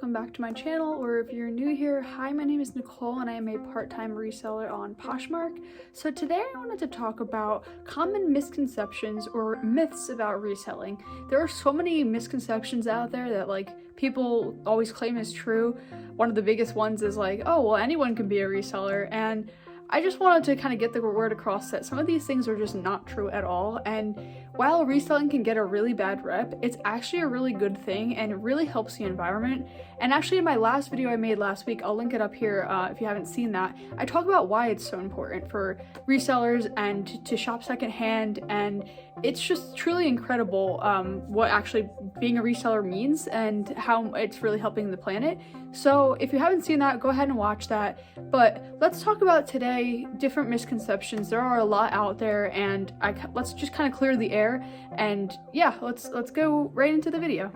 welcome back to my channel, or if you're new here, hi, my name is Nicole and I am a part-time reseller on Poshmark. So today I wanted to talk about common misconceptions or myths about reselling. There are so many misconceptions out there that people always claim is true. One of the biggest ones is oh, well, anyone can be a reseller, and I just wanted to kind of get the word across that some of these things are just not true at all. And while reselling can get a really bad rep, it's actually a really good thing and it really helps the environment. And actually in my last video I made last week, I'll link it up here if you haven't seen that, I talk about why it's so important for resellers and to shop secondhand, and it's just truly incredible what actually being a reseller means and how it's really helping the planet. So if you haven't seen that, go ahead and watch that. But let's talk about today different misconceptions. There are a lot out there, and let's just kind of clear the air. And yeah, let's go right into the video.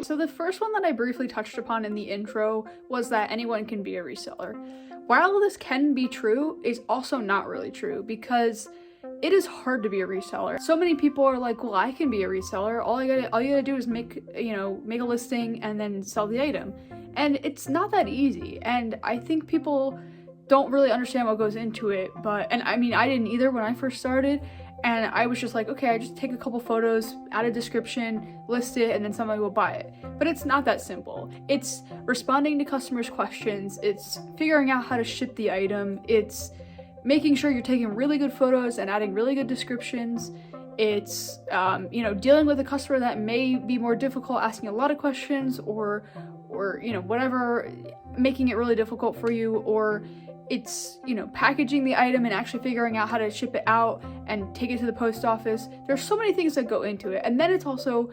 So the first one that I briefly touched upon in the intro was that anyone can be a reseller. While this can be true, it's also not really true, because it is hard to be a reseller. So many people are like, well, I can be a reseller. All you gotta do is make a listing and then sell the item. And it's not that easy. And I think people don't really understand what goes into it. And I mean, I didn't either when I first started. And I was just like, okay, I just take a couple photos, add a description, list it, and then somebody will buy it. But it's not that simple. It's responding to customers' questions. It's figuring out how to ship the item. It's making sure you're taking really good photos and adding really good descriptions. It's dealing with a customer that may be more difficult, asking a lot of questions, or whatever, making it really difficult for you. Or it's packaging the item and actually figuring out how to ship it out and take it to the post office. There's so many things that go into it. And then it's also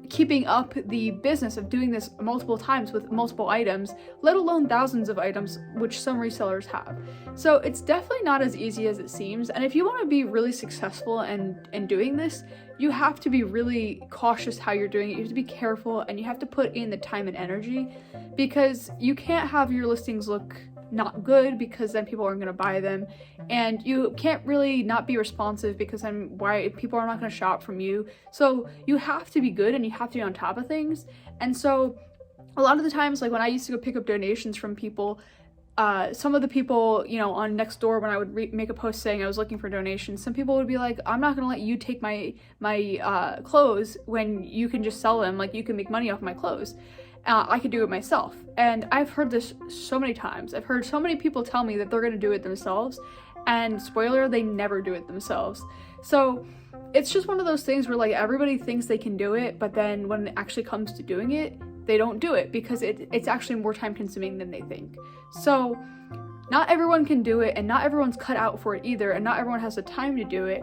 keeping up the business of doing this multiple times with multiple items, let alone thousands of items, which some resellers have. So it's definitely not as easy as it seems. And if you want to be really successful in doing this, you have to be really cautious how you're doing it. You have to be careful, and you have to put in the time and energy, because you can't have your listings look not good, because then people aren't going to buy them, and you can't really not be responsive, because then people are not going to shop from you. So you have to be good and you have to be on top of things. And so a lot of the times, when I used to go pick up donations from people, some of the people on Nextdoor, when I would make a post saying I was looking for donations, some people would be like, I'm not gonna let you take my clothes when you can just sell them, you can make money off my clothes. I could do it myself. And I've heard this so many times. I've heard so many people tell me that they're gonna do it themselves, and spoiler, they never do it themselves. So it's just one of those things where everybody thinks they can do it, but then when it actually comes to doing it, they don't do it, because it's actually more time consuming than they think. So not everyone can do it, and not everyone's cut out for it either, and not everyone has the time to do it.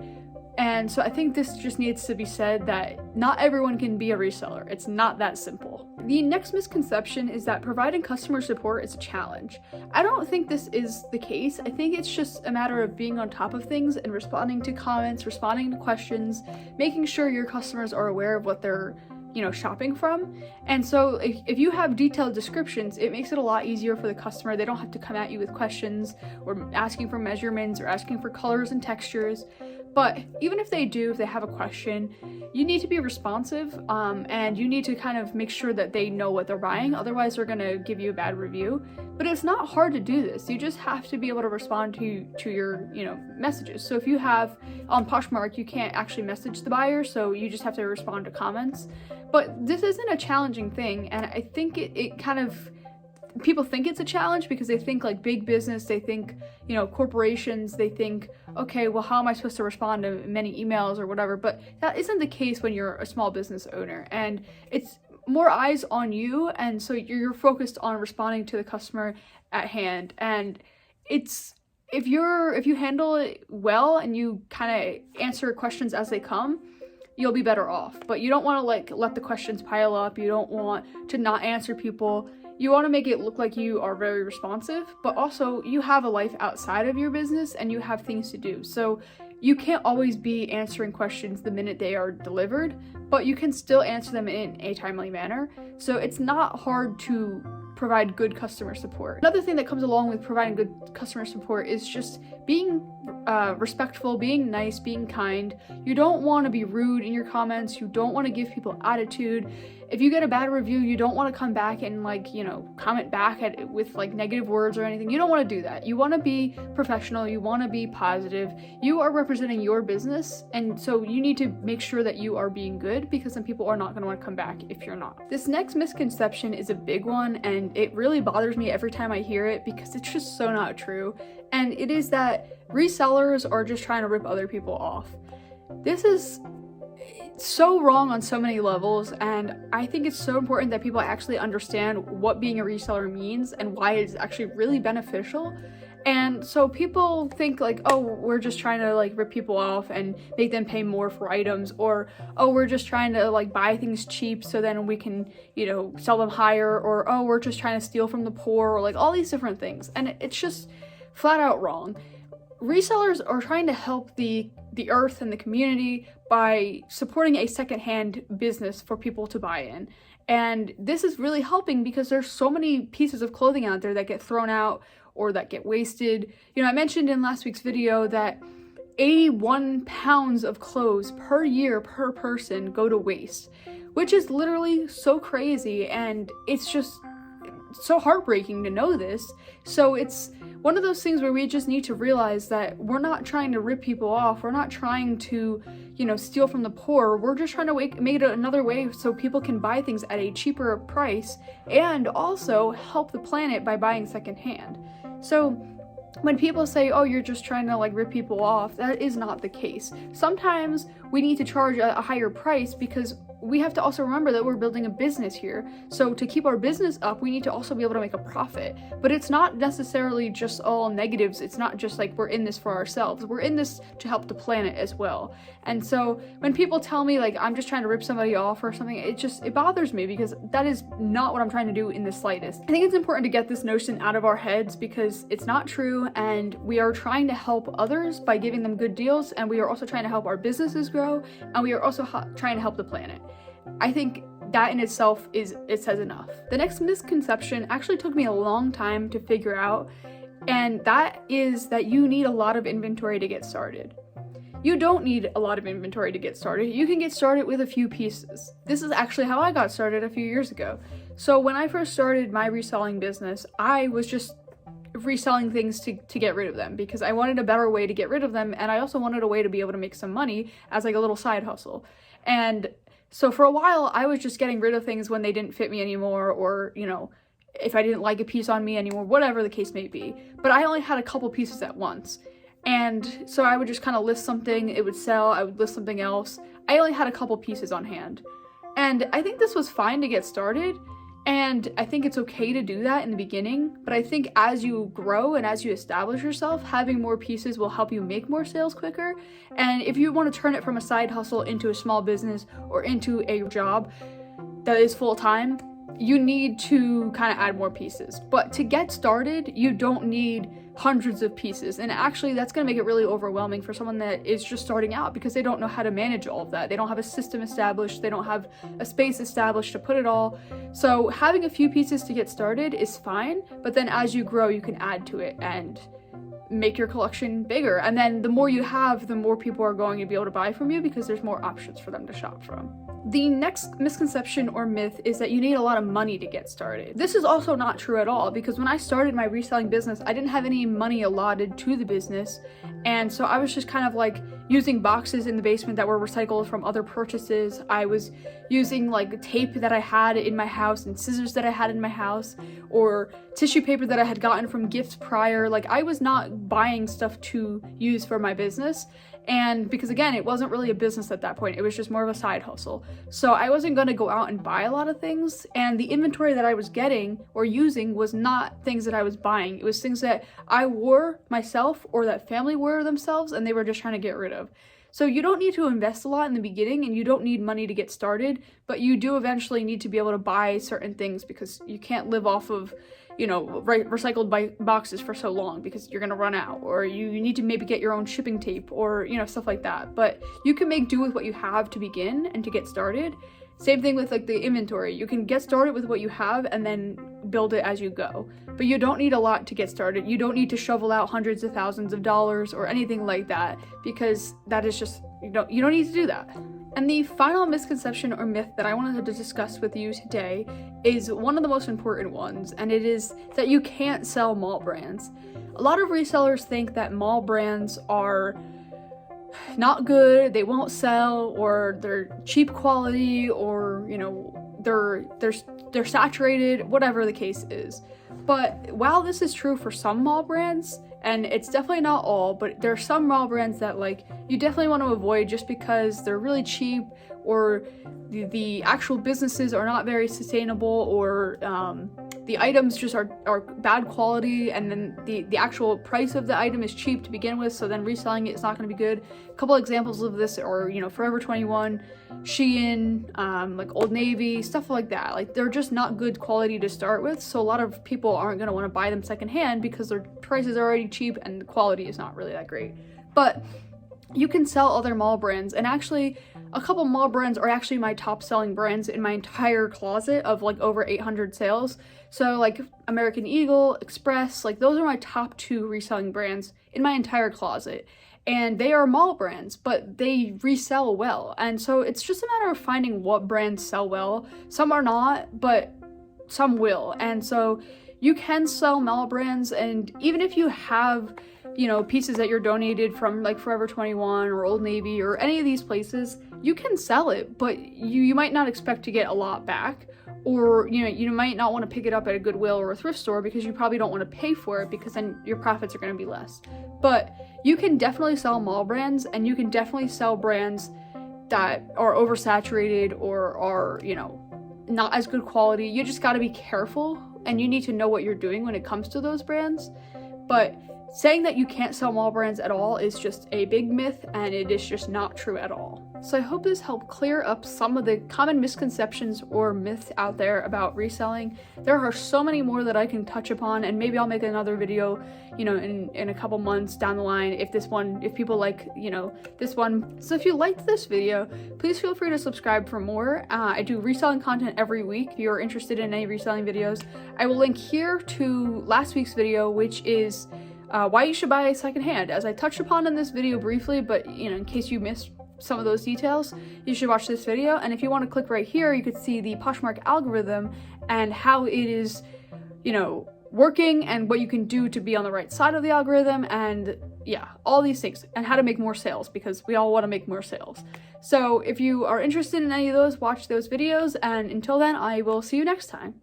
And so I think this just needs to be said, that not everyone can be a reseller. It's not that simple. The next misconception is that providing customer support is a challenge. I don't think this is the case. I think it's just a matter of being on top of things and responding to comments, responding to questions, making sure your customers are aware of what they're shopping from. And so if you have detailed descriptions, it makes it a lot easier for the customer. They don't have to come at you with questions or asking for measurements or asking for colors and textures. But even if they have a question, you need to be responsive, and you need to kind of make sure that they know what they're buying. Otherwise, they're going to give you a bad review. But it's not hard to do this. You just have to be able to respond to your messages. So if you have on Poshmark, you can't actually message the buyer, so you just have to respond to comments. But this isn't a challenging thing, and I think it kind of, people think it's a challenge because they think big business, they think corporations, they think, okay, well, how am I supposed to respond to many emails or whatever? But that isn't the case when you're a small business owner, and it's more eyes on you, and so you're focused on responding to the customer at hand. And it's if you handle it well and you kind of answer questions as they come, you'll be better off. But you don't want to let the questions pile up. You don't want to not answer people. You want to make it look like you are very responsive, but also you have a life outside of your business and you have things to do. So you can't always be answering questions the minute they are delivered, but you can still answer them in a timely manner. So it's not hard to provide good customer support. Another thing that comes along with providing good customer support is just being respectful, being nice, being kind. You don't want to be rude in your comments. You don't want to give people attitude. If you get a bad review, you don't want to come back and comment back at it with negative words or anything. You don't want to do that. You want to be professional. You want to be positive. You are representing your business, and so you need to make sure that you are being good, because then people are not going to want to come back if you're not. This next misconception is a big one, and it really bothers me every time I hear it because it's just so not true. And it is that resellers are just trying to rip other people off. This is so wrong on so many levels, and I think it's so important that people actually understand what being a reseller means and why it's actually really beneficial. And so people think oh, we're just trying to rip people off and make them pay more for items, or oh, we're just trying to buy things cheap so then we can sell them higher, or oh, we're just trying to steal from the poor, or all these different things. And it's just flat out wrong. Resellers are trying to help the earth and the community by supporting a secondhand business for people to buy in. And this is really helping because there's so many pieces of clothing out there that get thrown out or that get wasted. I mentioned in last week's video that 81 pounds of clothes per year per person go to waste, which is literally so crazy, and it's just so heartbreaking to know this. So it's one of those things where we just need to realize that we're not trying to rip people off. We're not trying to, steal from the poor. We're just trying to make it another way so people can buy things at a cheaper price and also help the planet by buying secondhand. So when people say, oh, you're just trying to rip people off, that is not the case. Sometimes we need to charge a higher price because we have to also remember that we're building a business here. So to keep our business up, we need to also be able to make a profit. But it's not necessarily just all negatives. It's not just we're in this for ourselves. We're in this to help the planet as well. And so when people tell me I'm just trying to rip somebody off or something, it bothers me because that is not what I'm trying to do in the slightest. I think it's important to get this notion out of our heads because it's not true, and we are trying to help others by giving them good deals, and we are also trying to help our businesses grow, and we are also trying to help the planet. I think that in itself it says enough. The next misconception actually took me a long time to figure out, and that is that you need a lot of inventory to get started. You don't need a lot of inventory to get started. You can get started with a few pieces. This is actually how I got started a few years ago. So when I first started my reselling business, I was just reselling things to get rid of them because I wanted a better way to get rid of them, and I also wanted a way to be able to make some money as a little side hustle. And so for a while, I was just getting rid of things when they didn't fit me anymore, or, if I didn't like a piece on me anymore, whatever the case may be. But I only had a couple pieces at once. And so I would just kind of list something, it would sell, I would list something else. I only had a couple pieces on hand. And I think this was fine to get started. And I think it's okay to do that in the beginning, but I think as you grow and as you establish yourself, having more pieces will help you make more sales quicker. And if you want to turn it from a side hustle into a small business or into a job that is full-time, you need to kind of add more pieces. But to get started, you don't need hundreds of pieces, and actually that's going to make it really overwhelming for someone that is just starting out because they don't know how to manage all of that. They don't have a system established, they don't have a space established to put it all. So having a few pieces to get started is fine, but then as you grow you can add to it and make your collection bigger, and then the more you have, the more people are going to be able to buy from you because there's more options for them to shop from. The next misconception or myth is that you need a lot of money to get started. This is also not true at all, because when I started my reselling business, I didn't have any money allotted to the business, and so I was just kind of using boxes in the basement that were recycled from other purchases. I was using tape that I had in my house and scissors that I had in my house, or tissue paper that I had gotten from gifts prior. I was not buying stuff to use for my business. And because again, it wasn't really a business at that point, it was just more of a side hustle. So I wasn't going to go out and buy a lot of things, and the inventory that I was getting or using was not things that I was buying. It was things that I wore myself or that family wore themselves and they were just trying to get rid of. So you don't need to invest a lot in the beginning, and you don't need money to get started, but you do eventually need to be able to buy certain things because you can't live off of recycled boxes for so long because you're gonna run out, or you need to maybe get your own shipping tape or stuff like that. But you can make do with what you have to begin and to get started. Same thing with like the inventory. You can get started with what you have and then build it as you go. But you don't need a lot to get started. You don't need to shovel out hundreds of thousands of dollars or anything like that, because that is just, you don't need to do that. And the final misconception or myth that I wanted to discuss with you today is one of the most important ones, and it is that you can't sell mall brands. A lot of resellers think that mall brands are not good, they won't sell, or they're cheap quality, or they're saturated, whatever the case is. But while this is true for some mall brands, and it's definitely not all, but there are some mall brands that like you definitely want to avoid just because they're really cheap, or the actual businesses are not very sustainable, or the items just are bad quality, and then the actual price of the item is cheap to begin with, so then reselling it is not going to be good. A couple examples of this are, Forever 21, Shein, like Old Navy, stuff like that. Like, they're just not good quality to start with, so a lot of people aren't going to want to buy them secondhand because their prices are already cheap and the quality is not really that great. But you can sell other mall brands, and actually a couple mall brands are actually my top selling brands in my entire closet of like over 800 sales. So like American Eagle, Express, like those are my top 2 reselling brands in my entire closet. And they are mall brands, but they resell well. And so it's just a matter of finding what brands sell well. Some are not, but some will. And so you can sell mall brands, and even if you have pieces that you're donated from like Forever 21 or Old Navy or any of these places, you can sell it, but you might not expect to get a lot back, or you might not want to pick it up at a Goodwill or a thrift store because you probably don't want to pay for it, because then your profits are going to be less. But you can definitely sell mall brands, and you can definitely sell brands that are oversaturated or are not as good quality. You just got to be careful, and you need to know what you're doing when it comes to those brands. But saying that you can't sell mall brands at all is just a big myth, and it is just not true at all. So I hope this helped clear up some of the common misconceptions or myths out there about reselling. There are so many more that I can touch upon, and maybe I'll make another video, in a couple months down the line if people like, this one. So if you liked this video, please feel free to subscribe for more. I do reselling content every week. If you're interested in any reselling videos, I will link here to last week's video, which is why you should buy secondhand, as I touched upon in this video briefly, but in case you missed some of those details, you should watch this video. And if you want to click right here, you could see the Poshmark algorithm and how it is, working, and what you can do to be on the right side of the algorithm, and yeah, all these things, and how to make more sales, because we all want to make more sales. So if you are interested in any of those, watch those videos, and until then, I will see you next time.